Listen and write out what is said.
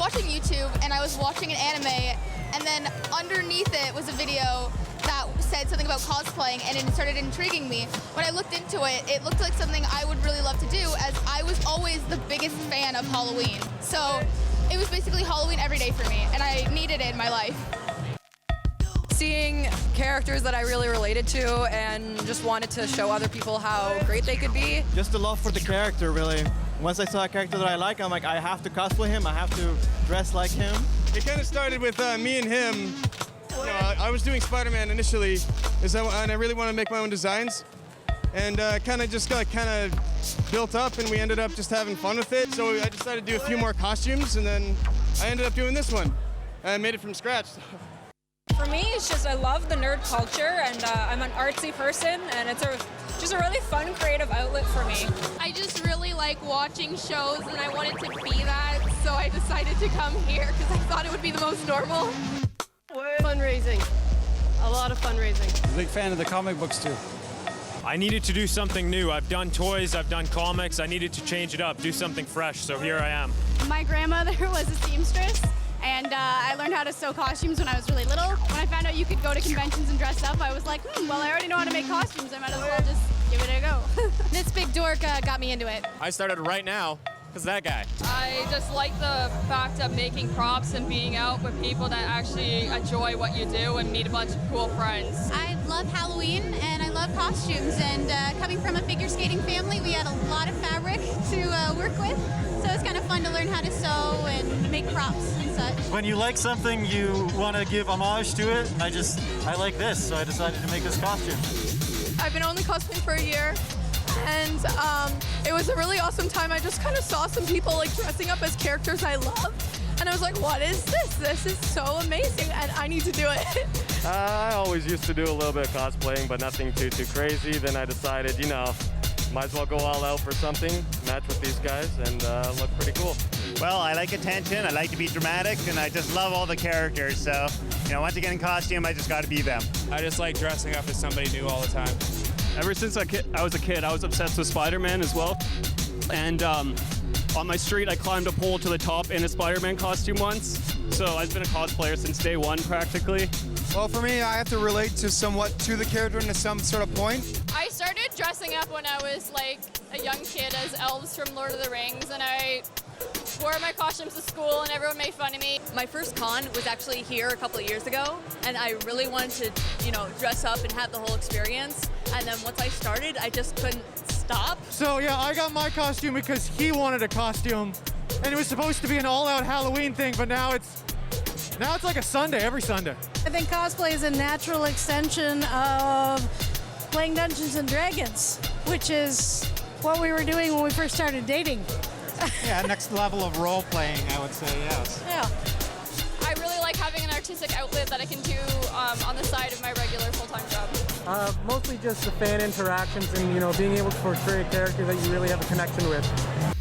watching YouTube and I was watching an anime, and then underneath it was a video that said something about cosplaying, and it started intriguing me. When I looked into it, it looked like something I would really love to do, as I was always the biggest fan of Halloween. So it was basically Halloween every day for me, and I needed it in my life. Seeing characters that I really related to and just wanted to show other people how great they could be. Just the love for the character, really. Once I saw a character that I like, I'm like, I have to cosplay him, I have to dress like him. It kind of started with me and him. You know, I was doing Spider-Man initially, and I really wanted to make my own designs. And kind of just got built up, and we ended up just having fun with it. So I decided to do a few more costumes, and then I ended up doing this one. I made it from scratch. For me, it's just I love the nerd culture, and I'm an artsy person, and it's just a really fun, creative outlet for me. I just really like watching shows, and I wanted to be that, so I decided to come here because I thought it would be the most normal. Fundraising. A lot of fundraising. Big fan of the comic books too. I needed to do something new. I've done toys, I've done comics. I needed to change it up, do something fresh, so here I am. My grandmother was a seamstress, and I learned how to sew costumes when I was really little. When I found out you could go to conventions and dress up, I was like, well, I already know how to make costumes. I might as well just give it a go. This big dork got me into it. I started right now because that guy. I just like the fact of making props and being out with people that actually enjoy what you do and meet a bunch of cool friends. I love Halloween and I love costumes, and coming from a figure skating family, we had a lot of fabric to work with, so it's kind of fun to learn how to sew and make props and such. When you like something, you want to give homage to it. I like this, so I decided to make this costume. I've been only cosplaying for a year, and it was a really awesome time. I just kind of saw some people like dressing up as characters I love, and I was like, what is this? This is so amazing, and I need to do it. I always used to do a little bit of cosplaying, but nothing too crazy. Then I decided, you know, might as well go all out for something, match with these guys, and look pretty cool. Well, I like attention, I like to be dramatic, and I just love all the characters, so, you know, once I get in costume, I just gotta be them. I just like dressing up as somebody new all the time. Ever since I was a kid, I was obsessed with Spider-Man as well. And on my street, I climbed a pole to the top in a Spider-Man costume once. So I've been a cosplayer since day one, practically. Well, for me, I have to relate to somewhat to the character to some sort of point. I started dressing up when I was like a young kid as elves from Lord of the Rings, and I wore my costumes to school and everyone made fun of me. My first con was actually here a couple of years ago, and I really wanted to, you know, dress up and have the whole experience. And then once I started, I just couldn't stop. So yeah, I got my costume because he wanted a costume, and it was supposed to be an all-out Halloween thing, but now it's like a Sunday, every Sunday. I think cosplay is a natural extension of playing Dungeons and Dragons, which is what we were doing when we first started dating. Yeah, next level of role playing, I would say, yes. Yeah. I really like having an artistic outlet that I can do on the side of my regular full-time job. Mostly just the fan interactions and, you know, being able to portray a character that you really have a connection with.